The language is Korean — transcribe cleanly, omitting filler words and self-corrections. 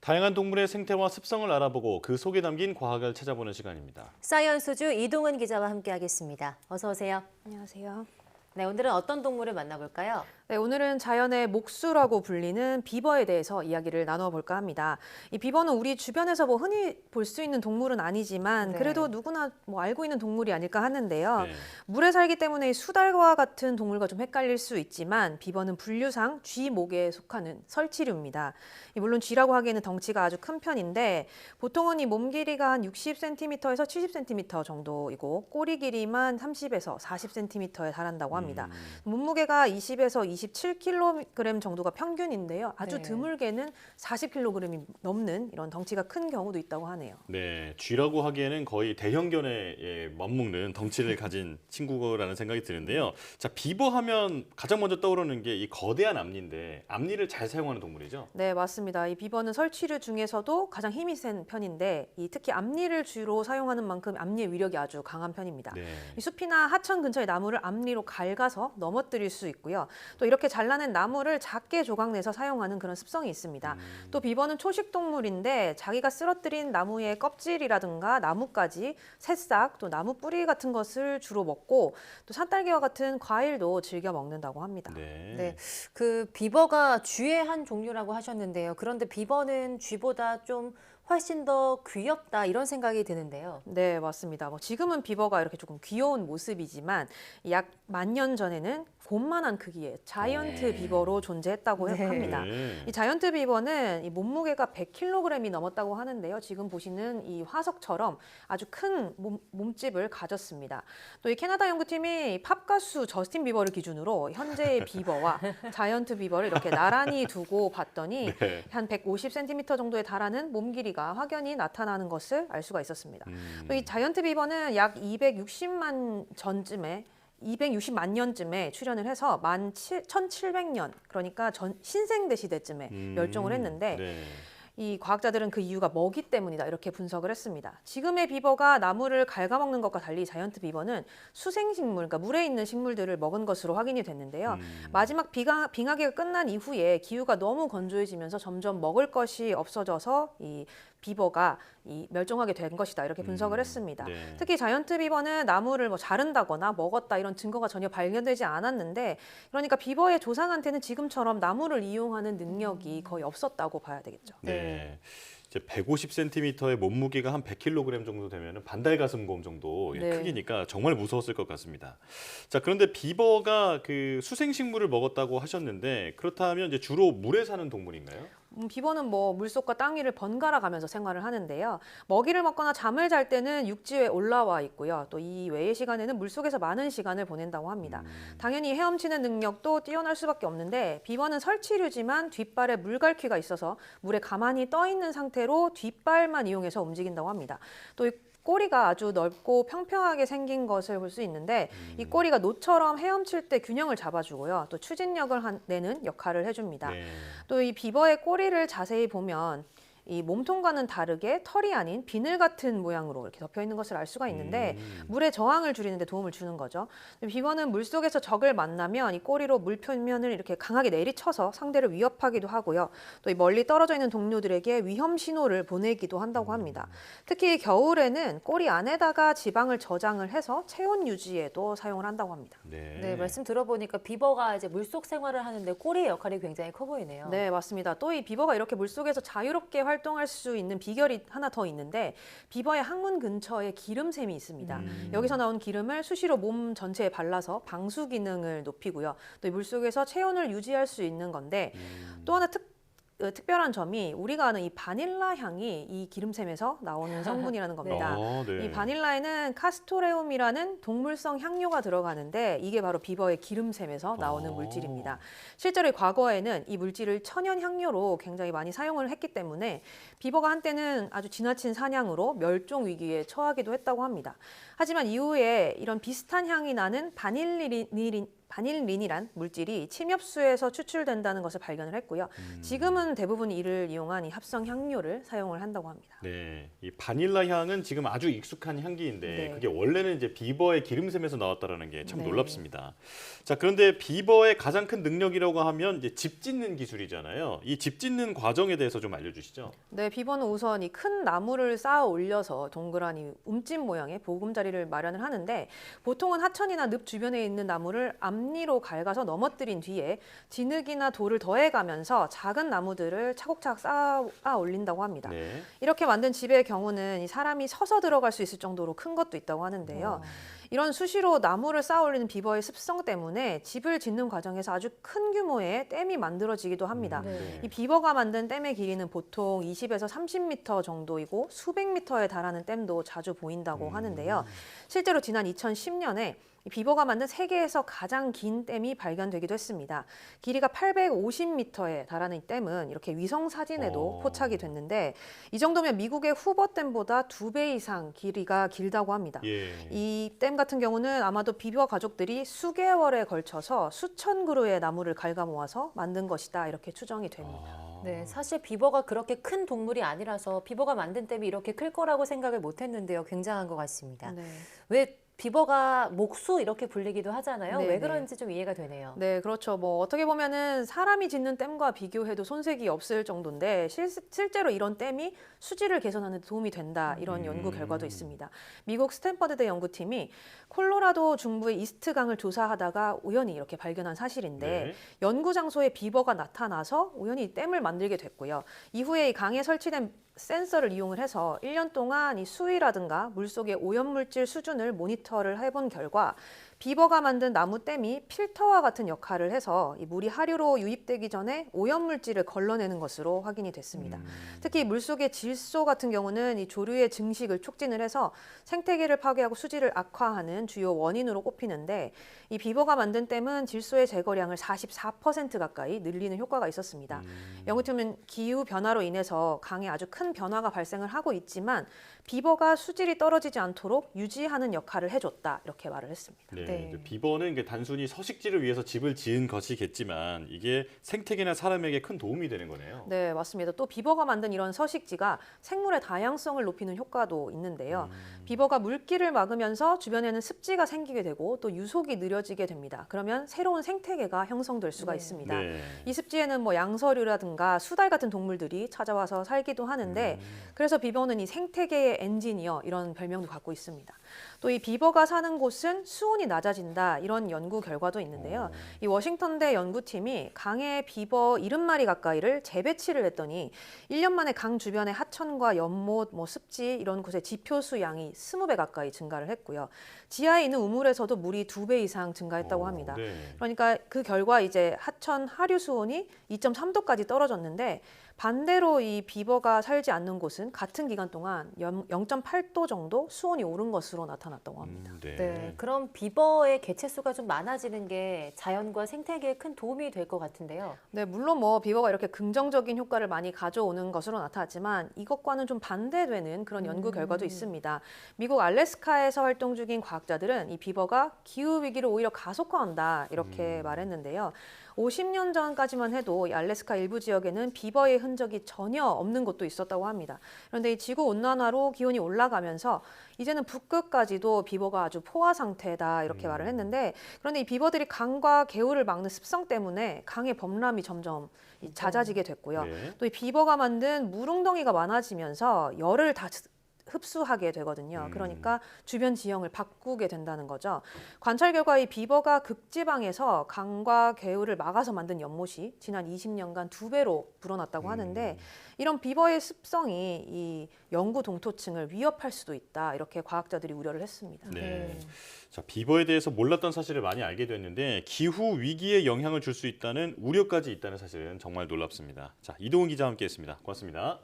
다양한 동물의 생태와 습성을 알아보고 그 속에 담긴 과학을 찾아보는 시간입니다. 사이언스주 이동은 기자와 함께하겠습니다. 어서 오세요. 안녕하세요. 네, 오늘은 어떤 동물을 만나볼까요? 네, 오늘은 자연의 목수라고 불리는 비버에 대해서 이야기를 나눠볼까 합니다. 이 비버는 우리 주변에서 흔히 볼 수 있는 동물은 아니지만 네. 그래도 누구나 알고 있는 동물이 아닐까 하는데요. 네. 물에 살기 때문에 수달과 같은 동물과 좀 헷갈릴 수 있지만 비버는 분류상 쥐목에 속하는 설치류입니다. 물론 쥐라고 하기에는 덩치가 아주 큰 편인데 보통은 이 몸 길이가 한 60cm에서 70cm 정도이고 꼬리 길이만 30에서 40cm에 달한다고 합니다. 몸무게가 20에서 27kg 정도가 평균인데요. 아주 네. 드물게는 40kg이 넘는 이런 덩치가 큰 경우도 있다고 하네요. 네, 쥐라고 하기에는 거의 대형견에 맞먹는 덩치를 가진 친구라는 생각이 드는데요. 자, 비버 하면 가장 먼저 떠오르는 게 이 거대한 앞니인데 앞니를 잘 사용하는 동물이죠? 네, 맞습니다. 이 비버는 설치류 중에서도 가장 힘이 센 편인데 특히 앞니를 주로 사용하는 만큼 앞니의 위력이 아주 강한 편입니다. 네. 이 숲이나 하천 근처의 나무를 앞니로 갉아서 넘어뜨릴 수 있고요. 또 이렇게 잘라낸 나무를 작게 조각내서 사용하는 그런 습성이 있습니다. 또 비버는 초식 동물인데 자기가 쓰러뜨린 나무의 껍질이라든가 나뭇가지, 새싹, 또 나무 뿌리 같은 것을 주로 먹고 또 산딸기와 같은 과일도 즐겨 먹는다고 합니다. 네, 그 비버가 쥐의 한 종류라고 하셨는데요. 그런데 비버는 쥐보다 좀 훨씬 더 귀엽다 이런 생각이 드는데요. 네, 맞습니다. 지금은 비버가 이렇게 조금 귀여운 모습이지만 약 10,000년 전에는 곰만한 크기의 자이언트 비버로 존재했다고 네. 합니다. 네. 이 자이언트 비버는 이 몸무게가 100kg이 넘었다고 하는데요. 지금 보시는 이 화석처럼 아주 큰 몸집을 가졌습니다. 또 이 캐나다 연구팀이 팝 가수 저스틴 비버를 기준으로 현재의 비버와 자이언트 비버를 이렇게 나란히 두고 봤더니 네. 한 150cm 정도에 달하는 몸 길이가 확연히 나타나는 것을 알 수가 있었습니다. 또 이 자이언트 비버는 약 260만 년쯤에 출현을 해서 1700년, 그러니까 신생대 시대쯤에 멸종을 했는데 네. 이 과학자들은 그 이유가 먹이 때문이다 이렇게 분석을 했습니다. 지금의 비버가 나무를 갉아먹는 것과 달리 자이언트 비버는 수생식물, 그러니까 물에 있는 식물들을 먹은 것으로 확인이 됐는데요. 마지막 빙하기가 끝난 이후에 기후가 너무 건조해지면서 점점 먹을 것이 없어져서 이 비버가 멸종하게 된 것이다 이렇게 분석을 했습니다. 네. 특히 자이언트 비버는 나무를 자른다거나 먹었다 이런 증거가 전혀 발견되지 않았는데 그러니까 비버의 조상한테는 지금처럼 나무를 이용하는 능력이 거의 없었다고 봐야 되겠죠. 네. 이제 150cm의 몸무게가 한 100kg 정도 되면 반달가슴곰 정도의 네. 크기니까 정말 무서웠을 것 같습니다. 자, 그런데 비버가 그 수생식물을 먹었다고 하셨는데 그렇다면 이제 주로 물에 사는 동물인가요? 비버는 물속과 땅 위를 번갈아 가면서 생활을 하는데요. 먹이를 먹거나 잠을 잘 때는 육지에 올라와 있고요. 또 이 외의 시간에는 물속에서 많은 시간을 보낸다고 합니다. 당연히 헤엄치는 능력도 뛰어날 수밖에 없는데 비버는 설치류지만 뒷발에 물갈퀴가 있어서 물에 가만히 떠 있는 상태로 뒷발만 이용해서 움직인다고 합니다. 또 꼬리가 아주 넓고 평평하게 생긴 것을 볼 수 있는데 이 꼬리가 노처럼 헤엄칠 때 균형을 잡아주고요. 또 추진력을 내는 역할을 해줍니다. 네. 또 이 비버의 꼬리를 자세히 보면 이 몸통과는 다르게 털이 아닌 비늘 같은 모양으로 이렇게 덮여 있는 것을 알 수가 있는데 물의 저항을 줄이는 데 도움을 주는 거죠. 비버는 물속에서 적을 만나면 이 꼬리로 물 표면을 이렇게 강하게 내리쳐서 상대를 위협하기도 하고요. 또 이 멀리 떨어져 있는 동료들에게 위험 신호를 보내기도 한다고 합니다. 특히 겨울에는 꼬리 안에다가 지방을 저장을 해서 체온 유지에도 사용을 한다고 합니다. 네, 말씀 들어보니까 비버가 이제 물속 생활을 하는데 꼬리의 역할이 굉장히 커 보이네요. 네, 맞습니다. 또 이 비버가 이렇게 물속에서 자유롭게 활동할 수 있는 비결이 하나 더 있는데 비버의 항문 근처에 기름샘이 있습니다. 여기서 나온 기름을 수시로 몸 전체에 발라서 방수 기능을 높이고요. 또 이 물속에서 체온을 유지할 수 있는 건데 또 하나 특별한 점이 우리가 아는 이 바닐라 향이 이 기름샘에서 나오는 성분이라는 겁니다. 네. 이 바닐라에는 카스토레움이라는 동물성 향료가 들어가는데 이게 바로 비버의 기름샘에서 나오는 물질입니다. 실제로 과거에는 이 물질을 천연 향료로 굉장히 많이 사용을 했기 때문에 비버가 한때는 아주 지나친 사냥으로 멸종 위기에 처하기도 했다고 합니다. 하지만 이후에 이런 비슷한 향이 나는 바닐린이란 물질이 침엽수에서 추출된다는 것을 발견을 했고요. 지금은 대부분 이를 이용한 이 합성 향료를 사용을 한다고 합니다. 네, 이 바닐라 향은 지금 아주 익숙한 향기인데 네. 그게 원래는 이제 비버의 기름샘에서 나왔다라는 게 참 네. 놀랍습니다. 자, 그런데 비버의 가장 큰 능력이라고 하면 이제 집 짓는 기술이잖아요. 이 집 짓는 과정에 대해서 좀 알려주시죠. 네, 비버는 우선 이 큰 나무를 쌓아 올려서 동그란 이 움집 모양의 보금자리를 마련을 하는데 보통은 하천이나 늪 주변에 있는 나무를 앞니로 갉아서 넘어뜨린 뒤에 진흙이나 돌을 더해가면서 작은 나무들을 차곡차곡 쌓아 올린다고 합니다. 네. 이렇게 만든 집의 경우는 이 사람이 서서 들어갈 수 있을 정도로 큰 것도 있다고 하는데요. 이런 수시로 나무를 쌓아 올리는 비버의 습성 때문에 집을 짓는 과정에서 아주 큰 규모의 댐이 만들어지기도 합니다. 네. 이 비버가 만든 댐의 길이는 보통 20에서 30m 정도이고 수백 미터에 달하는 댐도 자주 보인다고 하는데요. 실제로 지난 2010년에 이 비버가 만든 세계에서 가장 긴 댐이 발견되기도 했습니다. 길이가 850m에 달하는 댐은 이렇게 위성 사진에도 포착이 됐는데 이 정도면 미국의 후버댐보다 2배 이상 길이가 길다고 합니다. 예. 이 댐 같은 경우는 아마도 비버 가족들이 수개월에 걸쳐서 수천 그루의 나무를 갉아 모아서 만든 것이다 이렇게 추정이 됩니다. 네, 사실 비버가 그렇게 큰 동물이 아니라서 비버가 만든 댐이 이렇게 클 거라고 생각을 못 했는데요. 굉장한 것 같습니다. 네. 왜 비버가 목수 이렇게 불리기도 하잖아요. 네, 왜 네. 그런지 좀 이해가 되네요. 네, 그렇죠. 뭐 어떻게 보면은 사람이 짓는 댐과 비교해도 손색이 없을 정도인데 실제로 이런 댐이 수질을 개선하는 데 도움이 된다 이런 연구 결과도 있습니다. 미국 스탠퍼드대 연구팀이 콜로라도 중부의 이스트강을 조사하다가 우연히 이렇게 발견한 사실인데 네. 연구 장소에 비버가 나타나서 우연히 이 댐을 만들게 됐고요. 이후에 이 강에 설치된 센서를 이용을 해서 1년 동안 이 수위라든가 물속의 오염물질 수준을 모니터를 해본 결과 비버가 만든 나무 댐이 필터와 같은 역할을 해서 이 물이 하류로 유입되기 전에 오염물질을 걸러내는 것으로 확인이 됐습니다. 특히 물속의 질소 같은 경우는 이 조류의 증식을 촉진을 해서 생태계를 파괴하고 수질을 악화하는 주요 원인으로 꼽히는데 이 비버가 만든 댐은 질소의 제거량을 44% 가까이 늘리는 효과가 있었습니다. 연구팀은 기후 변화로 인해서 강에 아주 큰 변화가 발생을 하고 있지만 비버가 수질이 떨어지지 않도록 유지하는 역할을 해줬다 이렇게 말을 했습니다. 네. 네. 이제 비버는 이게 단순히 서식지를 위해서 집을 지은 것이겠지만 이게 생태계나 사람에게 큰 도움이 되는 거네요. 네, 맞습니다. 또 비버가 만든 이런 서식지가 생물의 다양성을 높이는 효과도 있는데요. 비버가 물길을 막으면서 주변에는 습지가 생기게 되고 또 유속이 느려지게 됩니다. 그러면 새로운 생태계가 형성될 수가 네. 있습니다. 네. 이 습지에는 뭐 양서류라든가 수달 같은 동물들이 찾아와서 살기도 하는데 그래서 비버는 이 생태계의 엔지니어 이런 별명도 갖고 있습니다. 또 이 비버가 사는 곳은 수온이 낮아진다 이런 연구 결과도 있는데요. 이 워싱턴대 연구팀이 강에 비버 70마리 가까이를 재배치를 했더니 1년 만에 강 주변의 하천과 연못, 뭐 습지 이런 곳의 지표수 양이 20배 가까이 증가를 했고요. 지하에 있는 우물에서도 물이 2배 이상 증가했다고 합니다. 네. 그러니까 그 결과 이제 하천 하류 수온이 2.3도까지 떨어졌는데 반대로 이 비버가 살지 않는 곳은 같은 기간 동안 0.8도 정도 수온이 오른 것으로 나타났다고 합니다. 네. 네, 그럼 비버의 개체수가 좀 많아지는 게 자연과 생태계에 큰 도움이 될 것 같은데요. 네, 물론 뭐 비버가 이렇게 긍정적인 효과를 많이 가져오는 것으로 나타났지만 이것과는 좀 반대되는 그런 연구 결과도 있습니다. 미국 알래스카에서 활동 중인 과학자들은 이 비버가 기후 위기를 오히려 가속화한다 이렇게 말했는데요. 50년 전까지만 해도 이 알래스카 일부 지역에는 비버의 흔적이 전혀 없는 곳도 있었다고 합니다. 그런데 이 지구 온난화로 기온이 올라가면서 이제는 북극까지도 비버가 아주 포화 상태다 이렇게 말을 했는데 그런데 이 비버들이 강과 개울을 막는 습성 때문에 강의 범람이 점점 잦아지게 됐고요. 네. 또 이 비버가 만든 물웅덩이가 많아지면서 열을 다 흡수하게 되거든요. 그러니까 주변 지형을 바꾸게 된다는 거죠. 관찰 결과 이 비버가 극지방에서 강과 개울을 막아서 만든 연못이 지난 20년간 2배로 불어났다고 하는데 이런 비버의 습성이 이 영구 동토층을 위협할 수도 있다. 이렇게 과학자들이 우려를 했습니다. 네. 자, 비버에 대해서 몰랐던 사실을 많이 알게 됐는데 기후 위기에 영향을 줄 수 있다는 우려까지 있다는 사실은 정말 놀랍습니다. 자, 이동훈 기자와 함께했습니다. 고맙습니다.